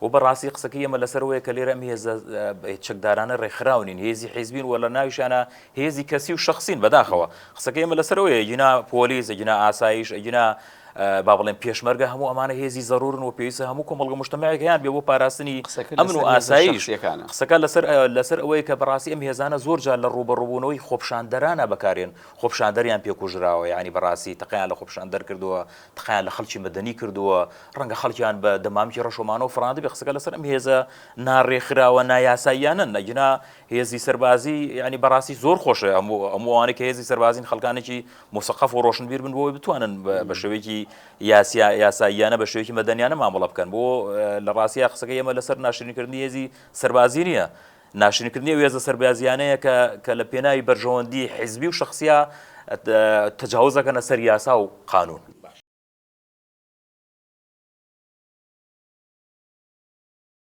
و بەڕاستی قسەکە ئێمە لەسەرەوەیە کە لێرە ئەم هێزە چەکدارانە ڕێکخراونین هێزی حیزبین وە لە ناویشانە هێزی کەسی و شخصین بەداخەوە قسەکە ئێمە لەسەرەوەیە ئەجینا پۆلیس ئەجینا ئاسایش ئەجینا با بڵێن پێشمەرگە هەموو ئەمانە هێزی زەرورن و پێویستە هەموو کۆمەڵگە مجتەمەعێکیان بێ بۆ پاراستنی ئەمن و ئاسایش قسەکە لەسەر ئەوەیە کە بەڕاستی ئەم هێزانە زۆر جار لە ڕوبەڕووبوونەوەی خۆپشاندەرانە بەکارێن خۆپشاندەریان پێکوژراوە یعنی بەڕاستی تەقیان لە خۆپشاندەر کردووە تەقیان لە خەڵکی مەدەنی کردووە ڕەنگە خەڵکیان بە دەمامکی ڕەشۆمانە و فڕاندە بێ قسەکە لەسەر ئەم هێزە ناڕێکخراوە نایاساییانن نەگینا هێزی سەربازی یعنی بەڕاستی زۆر خۆشە ئەمووانێک کە هێزی سەربازین خەڵکانێکی مۆسەقەف و ڕۆشنبیر بن بۆی بتوانن بە شێوەیەکی یاساییانە بە شێوەیەکی مەدەنیانە مامەڵە بکەن بۆ لە ڕاستیە قسەکە ئێمە لەسەر ناشرینکردنی هێزی سەربازی نییە ناشرینکردنی هێزە سەربازیانەیە کە لە پێناوی بەرژەوەندی حیزبی و شخصیە تجاوزەکەنە سەر یاسا و قانون